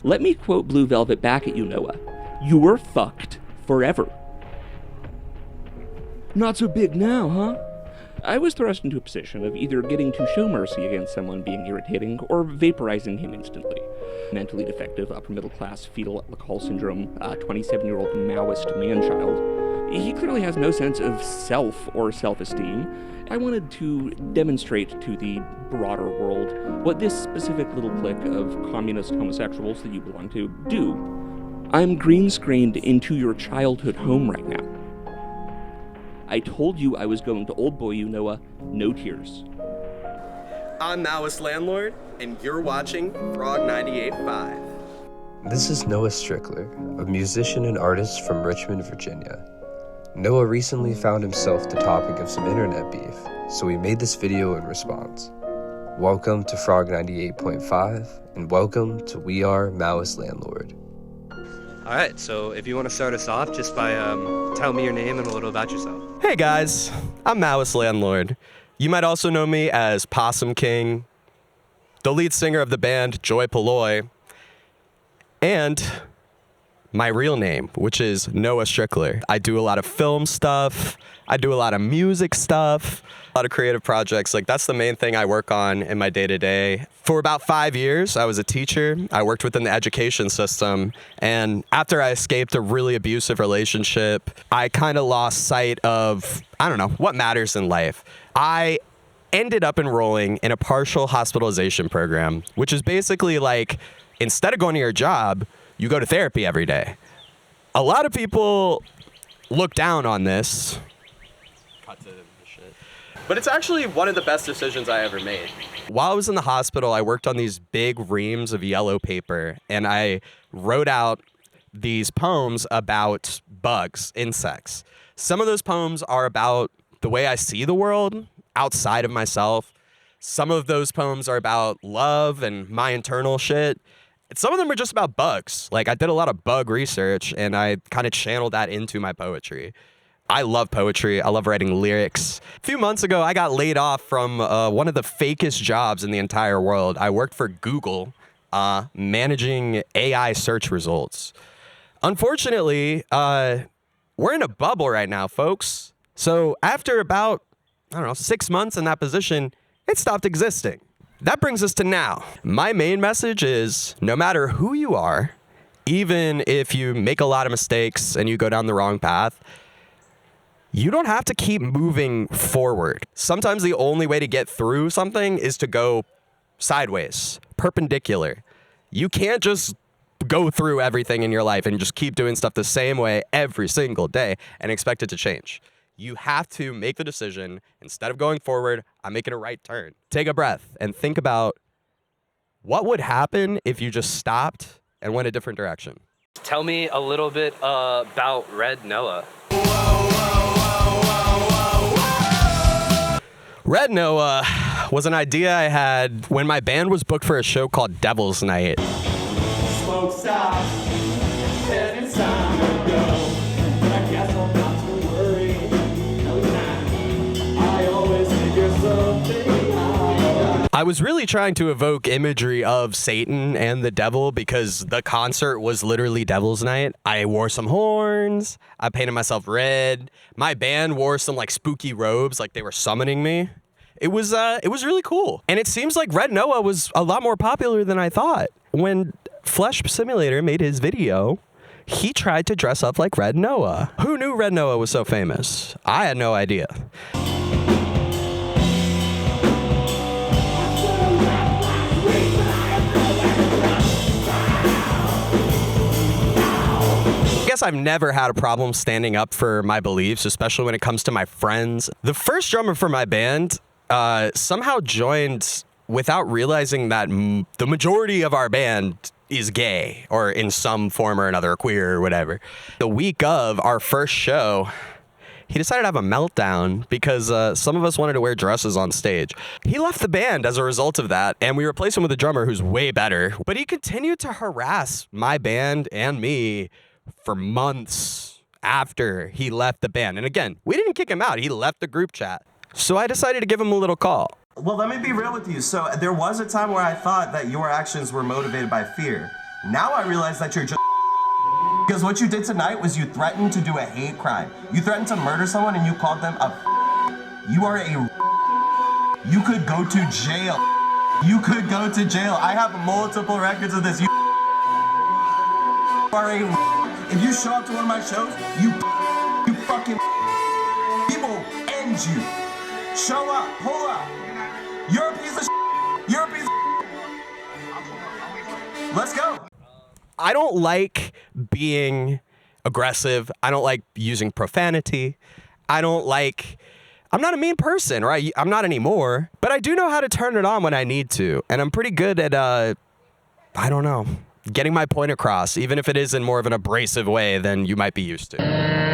Let me quote Blue Velvet back at you, Noah. You're fucked forever. Not so big now, huh? I was thrust into a position of either getting to show mercy against someone being irritating or vaporizing him instantly. Mentally defective, upper-middle-class, fetal alcohol syndrome, 27-year-old Maoist man-child. He clearly has no sense of self or self-esteem. I wanted to demonstrate to the broader world what this specific little clique of communist homosexuals that you belong to do. I'm green-screened into your childhood home right now. I told you I was going to old boy you, Noah. No tears. I'm Maoist Landlord, and you're watching Frog 98.5. This is Noah Strickler, a musician and artist from Richmond, Virginia. Noah recently found himself the topic of some internet beef, so we made this video in response. Welcome to Frog 98.5, and welcome to We Are Maoist Landlord. All right, so if you want to start us off just by telling me your name and a little about yourself. Hey guys, I'm Maoist Landlord. You might also know me as Possum King, the lead singer of the band Joy Polloy, and my real name, which is Noah Strickler. I do a lot of film stuff, I do a lot of music stuff, a lot of creative projects. Like, that's the main thing I work on in my day-to-day. For about 5 years, I was a teacher. I worked within the education system. And after I escaped a really abusive relationship, I kind of lost sight of, what matters in life. I ended up enrolling in a partial hospitalization program, which is basically like, instead of going to your job, you go to therapy every day. A lot of people look down on this. But it's actually one of the best decisions I ever made. While I was in the hospital, I worked on these big reams of yellow paper, and I wrote out these poems about bugs, insects. Some of those poems are about the way I see the world outside of myself. Some of those poems are about love and my internal shit. Some of them are just about bugs. Like, I did a lot of bug research, and I kind of channeled that into my poetry. I love poetry. I love writing lyrics. A few months ago, I got laid off from one of the fakest jobs in the entire world. I worked for Google, managing AI search results. Unfortunately, we're in a bubble right now, folks. So after about, 6 months in that position, it stopped existing. That brings us to now. My main message is, no matter who you are, even if you make a lot of mistakes and you go down the wrong path, you don't have to keep moving forward. Sometimes the only way to get through something is to go sideways, perpendicular. You can't just go through everything in your life and just keep doing stuff the same way every single day and expect it to change. You have to make the decision, instead of going forward, I'm making a right turn. Take a breath and think about what would happen if you just stopped and went a different direction. Tell me a little bit about Red Noah. Red Noah was an idea I had when my band was booked for a show called Devil's Night. Smoke stops, and it's time to go. But I guess I'm not to worry. No time. I always figure something out. I was really trying to evoke imagery of Satan and the devil because the concert was literally Devil's Night. I wore some horns. I painted myself red. My band wore some spooky robes, like they were summoning me. It was really cool. And it seems like Red Noah was a lot more popular than I thought. When Flesh Simulator made his video, he tried to dress up like Red Noah. Who knew Red Noah was so famous? I had no idea. I guess I've never had a problem standing up for my beliefs, especially when it comes to my friends. The first drummer for my band somehow joined without realizing that the majority of our band is gay, or in some form or another, queer or whatever. The week of our first show, he decided to have a meltdown because some of us wanted to wear dresses on stage. He left the band as a result of that, and we replaced him with a drummer who's way better. But he continued to harass my band and me for months after he left the band. And again, we didn't kick him out. He left the group chat. So I decided to give him a little call. Well, let me be real with you. So there was a time where I thought that your actions were motivated by fear. Now I realize that you're just because what you did tonight was you threatened to do a hate crime. You threatened to murder someone and you called them a You are a You could go to jail. You could go to jail. I have multiple records of this. You are a If you show up to one of my shows, you fucking people end you. Show up, pull up. You're a piece of You're a piece of Let's go. I don't like being aggressive. I don't like using profanity. I'm not a mean person, right? I'm not anymore, but I do know how to turn it on when I need to. And I'm pretty good at, I don't know, getting my point across, even if it is in more of an abrasive way than you might be used to.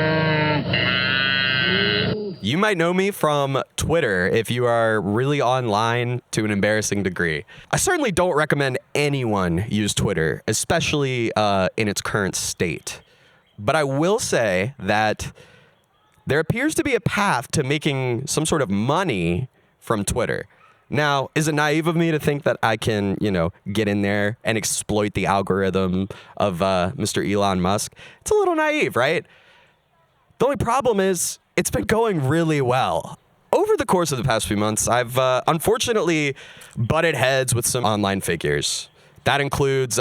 You might know me from Twitter if you are really online to an embarrassing degree. I certainly don't recommend anyone use Twitter, especially in its current state. But I will say that there appears to be a path to making some sort of money from Twitter. Now, is it naive of me to think that I can, get in there and exploit the algorithm of Mr. Elon Musk? It's a little naive, right? The only problem is it's been going really well. Over the course of the past few months, I've unfortunately butted heads with some online figures. That includes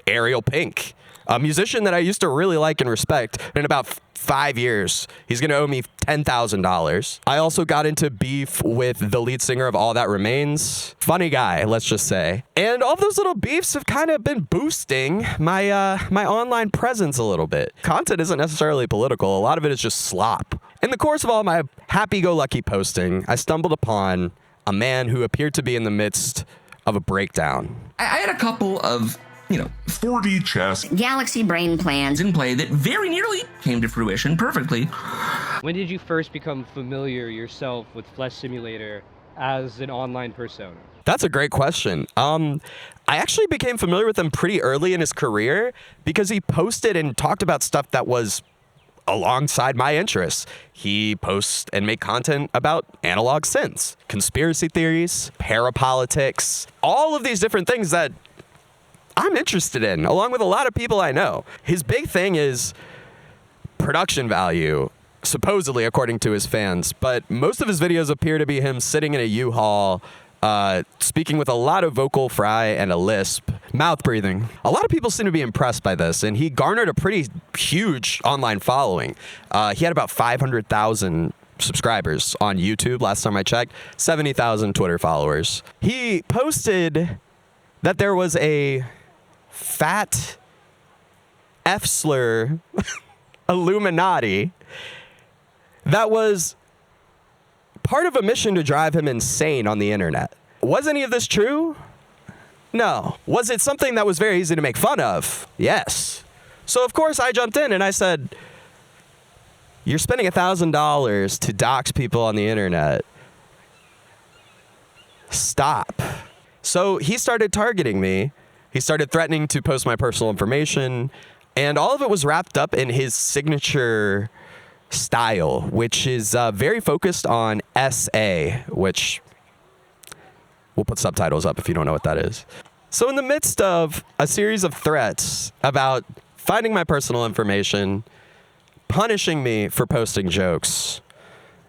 Ariel Pink, a musician that I used to really like and respect. In about 5 years, he's going to owe me $10,000. I also got into beef with the lead singer of All That Remains. Funny guy, let's just say. And all of those little beefs have kind of been boosting my my online presence a little bit. Content isn't necessarily political. A lot of it is just slop. In the course of all my happy-go-lucky posting, I stumbled upon a man who appeared to be in the midst of a breakdown. I had a couple of 4D chess galaxy brain plans in play that very nearly came to fruition perfectly. When did you first become familiar yourself with Flesh Simulator as an online persona? That's a great question. I actually became familiar with him pretty early in his career because he posted and talked about stuff that was alongside my interests. He posts and make content about analog synths, conspiracy theories, parapolitics, all of these different things that I'm interested in, along with a lot of people I know. His big thing is production value, supposedly according to his fans, but most of his videos appear to be him sitting in a U-Haul, speaking with a lot of vocal fry and a lisp, mouth breathing. A lot of people seem to be impressed by this, and he garnered a pretty huge online following. He had about 500,000 subscribers on YouTube last time I checked, 70,000 Twitter followers. He posted that there was a fat F-slur Illuminati that was part of a mission to drive him insane on the internet. Was any of this true? No. Was it something that was very easy to make fun of? Yes. So of course I jumped in and I said, you're spending $1,000 to dox people on the internet. Stop. So he started targeting me. He started threatening to post my personal information, and all of it was wrapped up in his signature style, which is very focused on SA, which we'll put subtitles up if you don't know what that is. So in the midst of a series of threats about finding my personal information, punishing me for posting jokes,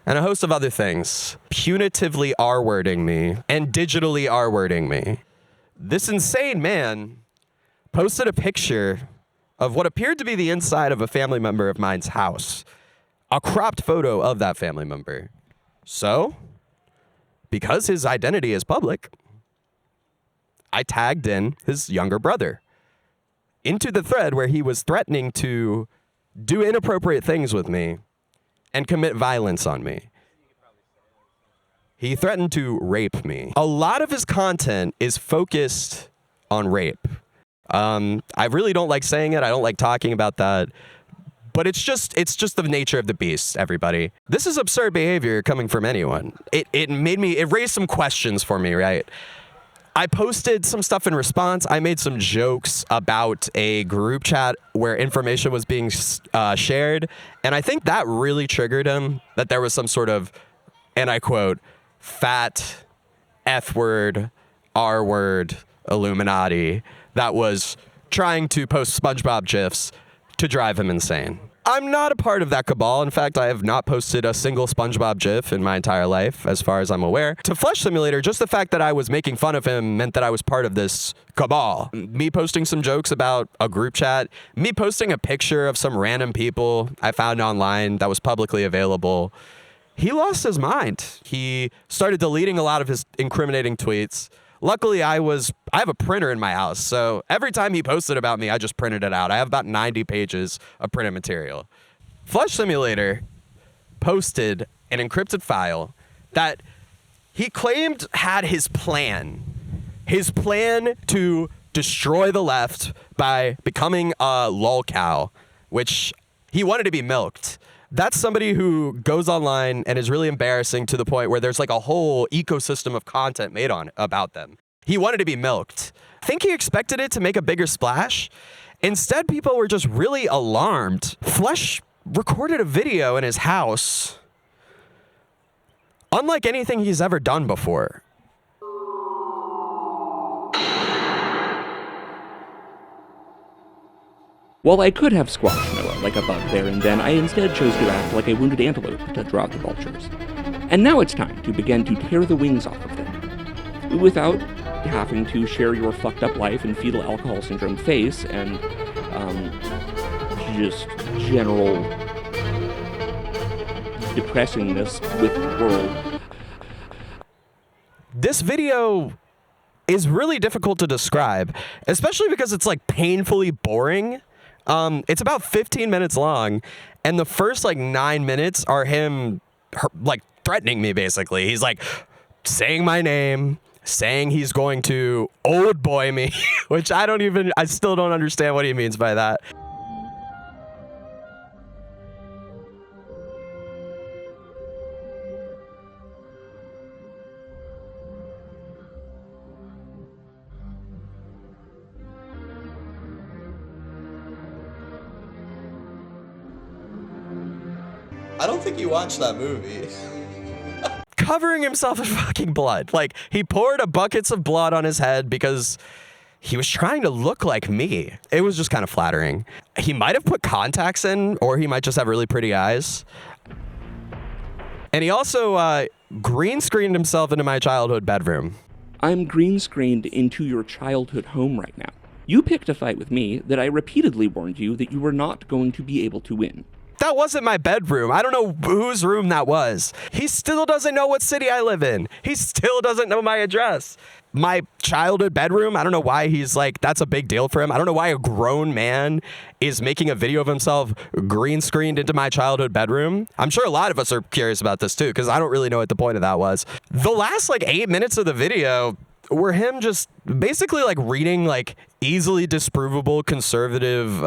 and a host of other things, punitively R-wording me and digitally R-wording me, this insane man posted a picture of what appeared to be the inside of a family member of mine's house, a cropped photo of that family member. So, because his identity is public, I tagged in his younger brother into the thread where he was threatening to do inappropriate things with me and commit violence on me. He threatened to rape me. A lot of his content is focused on rape. I really don't like saying it. I don't like talking about that. But it's just the nature of the beast, everybody. This is absurd behavior coming from anyone. It raised some questions for me, right? I posted some stuff in response. I made some jokes about a group chat where information was being shared. And I think that really triggered him, that there was some sort of, and I quote, fat F-word, R-word Illuminati that was trying to post SpongeBob GIFs to drive him insane. I'm not a part of that cabal. In fact, I have not posted a single SpongeBob GIF in my entire life, as far as I'm aware. To Flesh Simulator, just the fact that I was making fun of him meant that I was part of this cabal. Me posting some jokes about a group chat, me posting a picture of some random people I found online that was publicly available. He lost his mind. He started deleting a lot of his incriminating tweets. Luckily, I have a printer in my house, so every time he posted about me, I just printed it out. I have about 90 pages of printed material. Flesh Simulator posted an encrypted file that he claimed had his plan to destroy the left by becoming a lolcow, which he wanted to be milked. That's somebody who goes online and is really embarrassing to the point where there's like a whole ecosystem of content made about them. He wanted to be milked. I think he expected it to make a bigger splash. Instead, people were just really alarmed. Flesh recorded a video in his house, unlike anything he's ever done before. While I could have squashed Noah like a bug there and then, I instead chose to act like a wounded antelope to draw out the vultures. And now it's time to begin to tear the wings off of them, without having to share your fucked up life and fetal alcohol syndrome face and, just general depressingness with the world. This video is really difficult to describe, especially because it's like painfully boring. It's about 15 minutes long, and the first like 9 minutes are him like threatening me, basically. He's like saying my name, saying he's going to old boy me, which I still don't understand what he means by that. I don't think you watched that movie. Covering himself in fucking blood. Like, he poured buckets of blood on his head because he was trying to look like me. It was just kind of flattering. He might have put contacts in, or he might just have really pretty eyes. And he also green screened himself into my childhood bedroom. I'm green screened into your childhood home right now. You picked a fight with me that I repeatedly warned you that you were not going to be able to win. That wasn't my bedroom. I don't know whose room that was. He still doesn't know what city I live in. He still doesn't know my address. My childhood bedroom, I don't know why he's like, that's a big deal for him. I don't know why a grown man is making a video of himself green screened into my childhood bedroom. I'm sure a lot of us are curious about this too, because I don't really know what the point of that was. The last like 8 minutes of the video were him just basically like reading like easily disprovable conservative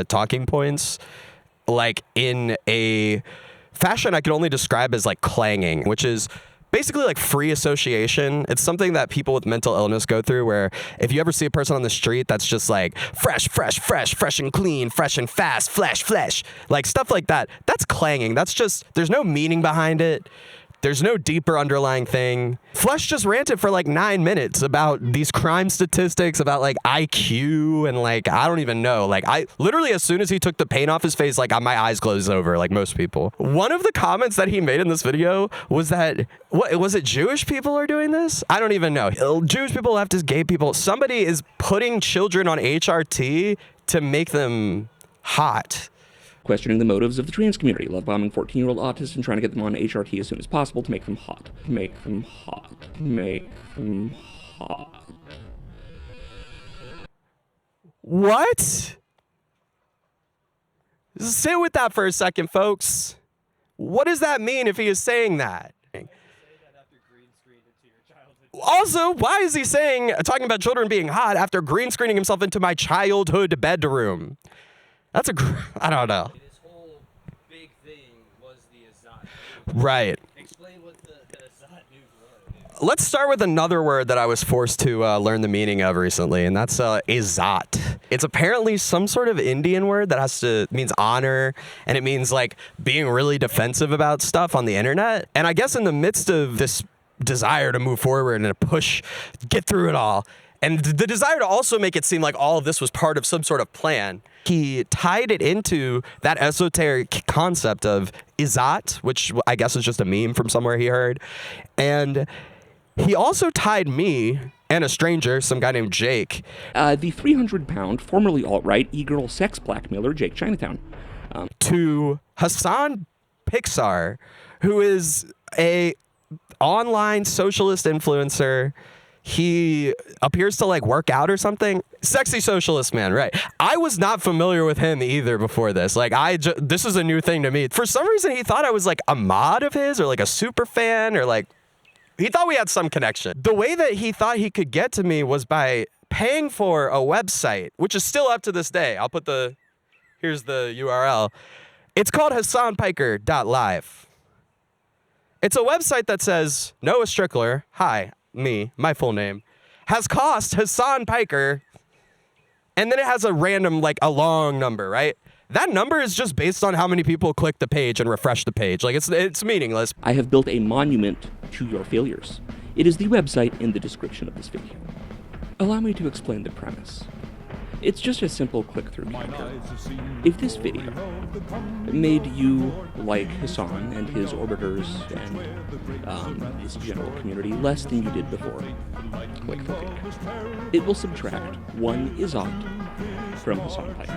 talking points, like in a fashion I could only describe as like clanging, which is basically like free association. It's something that people with mental illness go through, where if you ever see a person on the street that's just like fresh and clean, fresh and fast, flesh, like stuff like that, that's clanging. That's just, there's no meaning behind it. There's no deeper underlying thing. Flesh just ranted for like 9 minutes about these crime statistics, about like IQ, and like, I don't even know. Like, I literally, as soon as he took the paint off his face, like my eyes closed over, like most people. One of the comments that he made in this video was that, what, was it Jewish people are doing this? I don't even know. Jewish people, leftist, gay people, somebody is putting children on HRT to make them hot. Questioning the motives of the trans community, love bombing 14-year-old autists and trying to get them on HRT as soon as possible to make them hot. Make them hot. Make them hot. What? Sit with that for a second, folks. What does that mean if he is saying that? Also, why is he talking about children being hot after green screening himself into my childhood bedroom? That's I don't know. This whole big thing was the Izzat Nuke. Right. Explain what the Izzat Nuke was. Let's start with another word that I was forced to learn the meaning of recently, and that's Izzat. It's apparently some sort of Indian word that means honor, and it means like being really defensive about stuff on the internet. And I guess in the midst of this desire to move forward and to push, get through it all, And the desire to also make it seem like all of this was part of some sort of plan. He tied it into that esoteric concept of Izzat, which I guess is just a meme from somewhere he heard. And he also tied me and a stranger, some guy named Jake. The 300-pound, formerly alt-right, e-girl sex blackmailer Jake Chinatown. To Hassan Pixar, who is a online socialist influencer. He appears to like work out or something. Sexy socialist man, right? I was not familiar with him either before this. Like this is a new thing to me. For some reason, he thought I was like a mod of his or like a super fan or like, he thought we had some connection. The way that he thought he could get to me was by paying for a website, which is still up to this day. I'll put here's the URL. It's called HassanPiker.live. It's a website that says, Noah Strickler, hi, me, my full name, has cost Hassan Piker, and then it has a random, like a long number, right? That number is just based on how many people click the page and refresh the page. Like it's meaningless. I have built a monument to your failures. It is the website in the description of this video. Allow me to explain the premise. It's just a simple click-through counter. If this video made you like Hassan and his orbiters and this general community less than you did before, click the link. It will subtract one Izzat from Hassan Piker,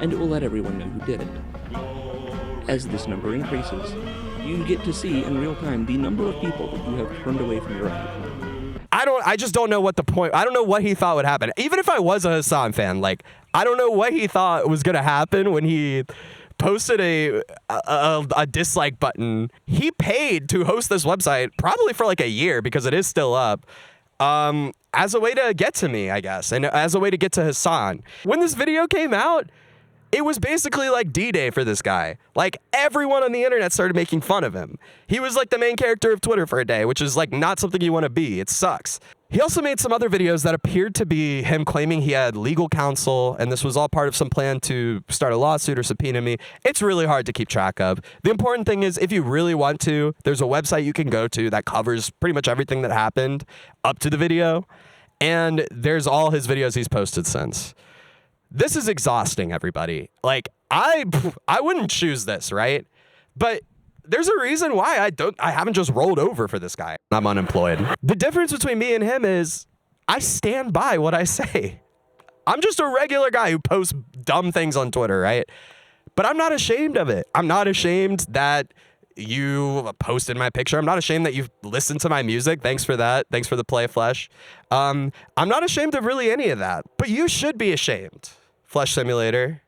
and it will let everyone know who did it. As this number increases, you get to see in real time the number of people that you have turned away from your account. I just don't know what the point, I don't know what he thought would happen. Even if I was a Hassan fan, like, I don't know what he thought was going to happen when he posted a dislike button. He paid to host this website probably for like a year because it is still up, as a way to get to me, I guess, and as a way to get to Hassan. When this video came out, it was basically like D-Day for this guy. Like, everyone on the internet started making fun of him. He was like the main character of Twitter for a day, which is like not something you want to be. It sucks. He also made some other videos that appeared to be him claiming he had legal counsel, and this was all part of some plan to start a lawsuit or subpoena me. It's really hard to keep track of. The important thing is, if you really want to, there's a website you can go to that covers pretty much everything that happened up to the video, and there's all his videos he's posted since. This is exhausting, everybody. Like, I wouldn't choose this, right? But there's a reason why I haven't just rolled over for this guy. I'm unemployed. The difference between me and him is I stand by what I say. I'm just a regular guy who posts dumb things on Twitter, right? But I'm not ashamed of it. I'm not ashamed that you posted my picture. I'm not ashamed that you've listened to my music. Thanks for that. Thanks for the play, Flesh. I'm not ashamed of really any of that. But you should be ashamed, Flesh Simulator.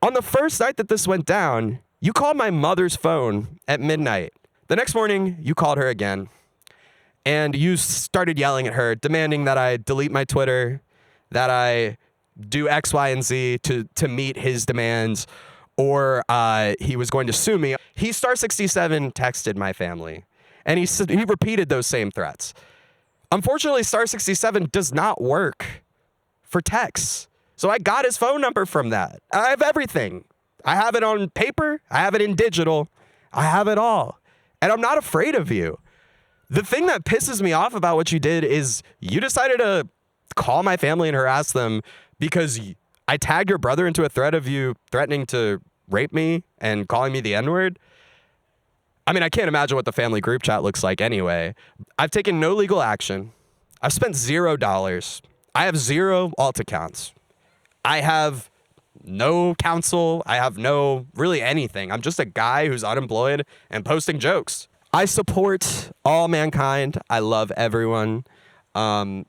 On the first night that this went down, you called my mother's phone at midnight. The next morning, you called her again. And you started yelling at her, demanding that I delete my Twitter, that I do X, Y, and Z to meet his demands, or he was going to sue me. He Star67 texted my family, and he repeated those same threats. Unfortunately, Star67 does not work for texts. So I got his phone number from that. I have everything. I have it on paper. I have it in digital. I have it all. And I'm not afraid of you. The thing that pisses me off about what you did is you decided to call my family and harass them because I tagged your brother into a thread of you threatening to rape me and calling me the N-word. I mean, I can't imagine what the family group chat looks like anyway. I've taken no legal action. I've spent $0. I have 0 alt accounts. I have no counsel. I have no really anything. I'm just a guy who's unemployed and posting jokes. I support all mankind. I love everyone. I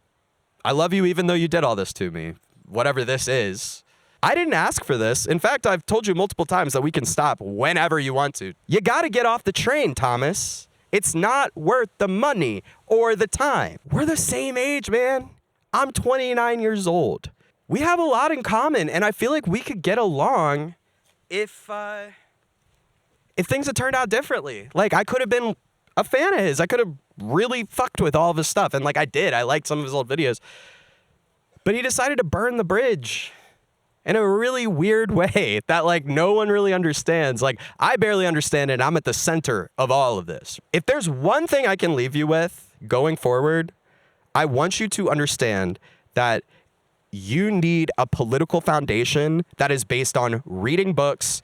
love you even though you did all this to me. Whatever this is. I didn't ask for this. In fact, I've told you multiple times that we can stop whenever you want to. You gotta get off the train, Thomas. It's not worth the money or the time. We're the same age, man. I'm 29 years old. We have a lot in common, and I feel like we could get along if things had turned out differently. Like, I could have been a fan of his. I could have really fucked with all of his stuff, and like I did. I liked some of his old videos. But he decided to burn the bridge in a really weird way that like no one really understands. Like, I barely understand it, and I'm at the center of all of this. If there's one thing I can leave you with going forward, I want you to understand that you need a political foundation that is based on reading books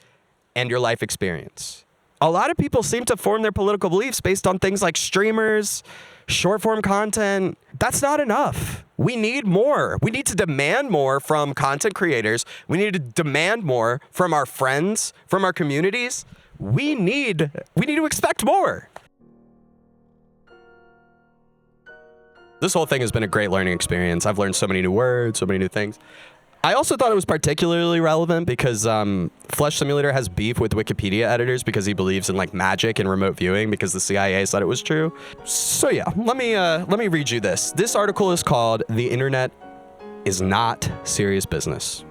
and your life experience. A lot of people seem to form their political beliefs based on things like streamers, short form content. That's not enough. We need more. We need to demand more from content creators. We need to demand more from our friends, from our communities. We need to expect more. This whole thing has been a great learning experience. I've learned so many new words, so many new things. I also thought it was particularly relevant because Flesh Simulator has beef with Wikipedia editors because he believes in like magic and remote viewing because the CIA said it was true. So yeah, let me read you this. This article is called "The Internet is Not Serious Business."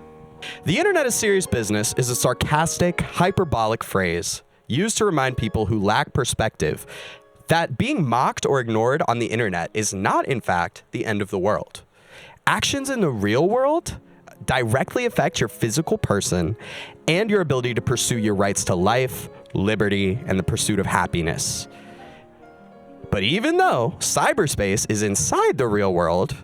The internet is serious business is a sarcastic, hyperbolic phrase used to remind people who lack perspective that being mocked or ignored on the internet is not, in fact, the end of the world. Actions in the real world directly affect your physical person and your ability to pursue your rights to life, liberty, and the pursuit of happiness. But even though cyberspace is inside the real world,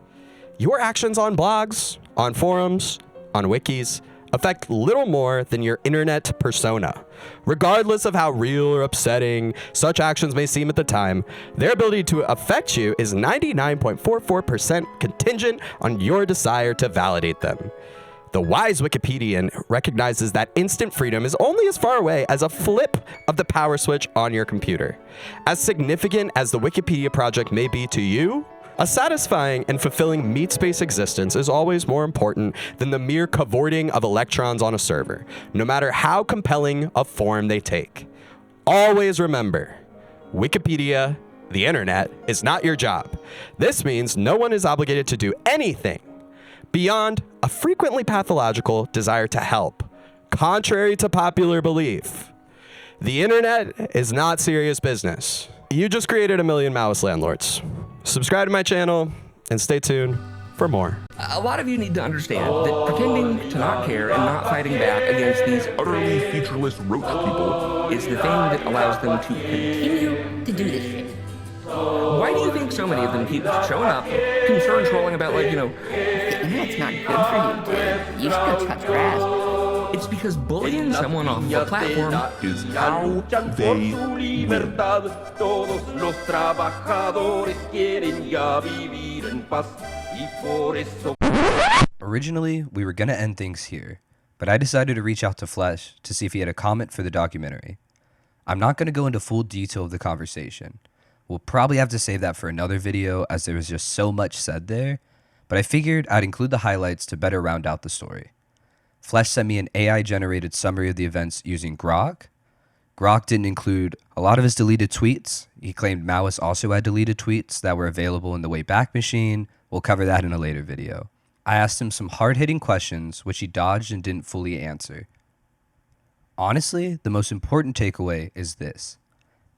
your actions on blogs, on forums, on wikis affect little more than your internet persona. Regardless of how real or upsetting such actions may seem at the time, their ability to affect you is 99.44% contingent on your desire to validate them. The wise Wikipedian recognizes that instant freedom is only as far away as a flip of the power switch on your computer. As significant as the Wikipedia project may be to you, a satisfying and fulfilling meat space existence is always more important than the mere cavorting of electrons on a server, no matter how compelling a form they take. Always remember, Wikipedia, the internet, is not your job. This means no one is obligated to do anything beyond a frequently pathological desire to help, contrary to popular belief. The internet is not serious business. You just created a million Maoist landlords. Subscribe to my channel and stay tuned for more. A lot of you need to understand that pretending to not care and not fighting back against these utterly featureless roach people is the thing that allows them to continue to do this shit. Why do you think so many of them keep showing up, concerned trolling about, like, the internet's not good for you, Ted. You should go touch grass. It's because bullying someone off of a platform Is how they win. Originally, we were gonna end things here, but I decided to reach out to Flesh to see if he had a comment for the documentary. I'm not gonna go into full detail of the conversation. We'll probably have to save that for another video as there was just so much said there, but I figured I'd include the highlights to better round out the story. Flesh sent me an AI-generated summary of the events using Grok. Grok didn't include a lot of his deleted tweets. He claimed Maoist also had deleted tweets that were available in the Wayback Machine. We'll cover that in a later video. I asked him some hard-hitting questions, which he dodged and didn't fully answer. Honestly, the most important takeaway is this.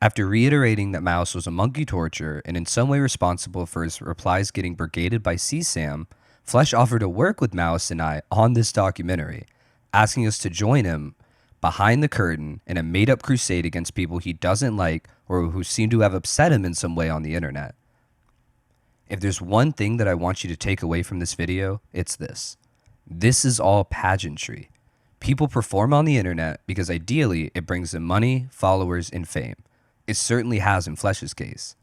After reiterating that Maoist was a monkey torturer and in some way responsible for his replies getting brigaded by CSAM, Flesh offered to work with Maoist and I on this documentary, asking us to join him behind the curtain in a made-up crusade against people he doesn't like or who seem to have upset him in some way on the internet. If there's one thing that I want you to take away from this video, it's this. This is all pageantry. People perform on the internet because ideally it brings them money, followers, and fame. It certainly has in Flesh's case.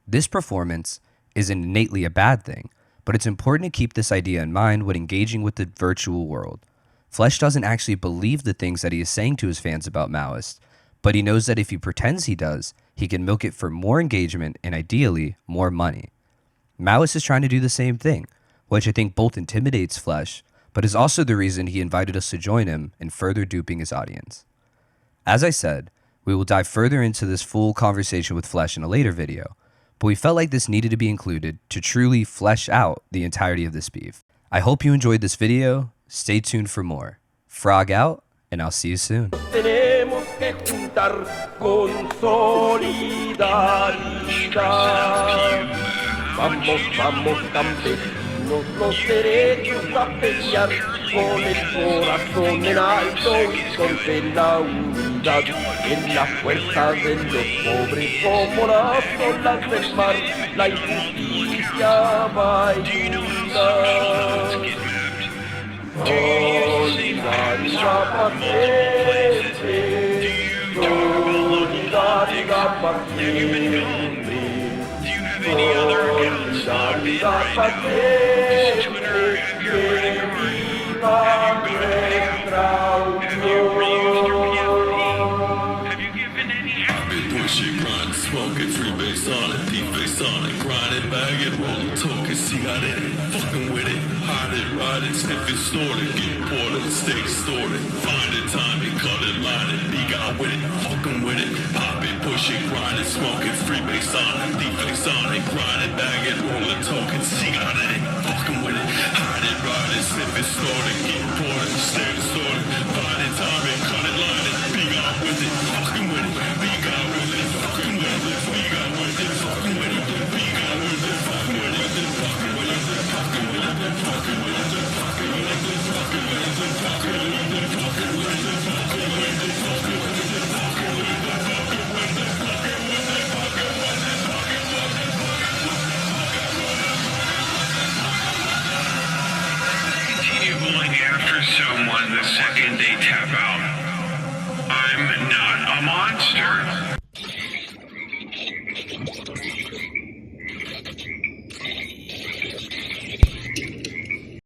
This performance isn't innately a bad thing, but it's important to keep this idea in mind when engaging with the virtual world. Flesh doesn't actually believe the things that he is saying to his fans about Maoist, but he knows that if he pretends he does, he can milk it for more engagement and ideally more money. Maoist is trying to do the same thing, which I think both intimidates Flesh, but is also the reason he invited us to join him in further duping his audience. As I said, we will dive further into this full conversation with Flesh in a later video, but we felt like this needed to be included to truly flesh out the entirety of this beef. I hope you enjoyed this video. Stay tuned for more. Frog out, and I'll see you soon. Tenemos que juntar con solidaridad. Vamos, vamos, campesinos. los derechos a pelear con el corazón en alto y contra la unidad. En la fuerza de los pobres como las olas del mar, la injusticia va a inundar. Solidaridad para siempre, solidaridad para siempre, solidaridad para siempre, que viva nuestra unión. Smoking, freebase on it, deep face on it, grind it, bag it, roll it, talk it, see got it, fucking with it, hide it, ride it, sniff it, snort it, get ported, stay distorted, find it, time it, cut it, line it, be got with it, fucking with it, pop it, push it, grind it, smoke it, freebase on it, deep face on it, grind it, bag it, roll it, talk it, see got it, fucking with it, hide it, ride it, sniff it, snort it, get ported, stay distorted, find it, time it, cut it, line it, be got with it, fucking with it, be got with it, fucking with it. Continue going after someone the second they tap out. I'm not a monster.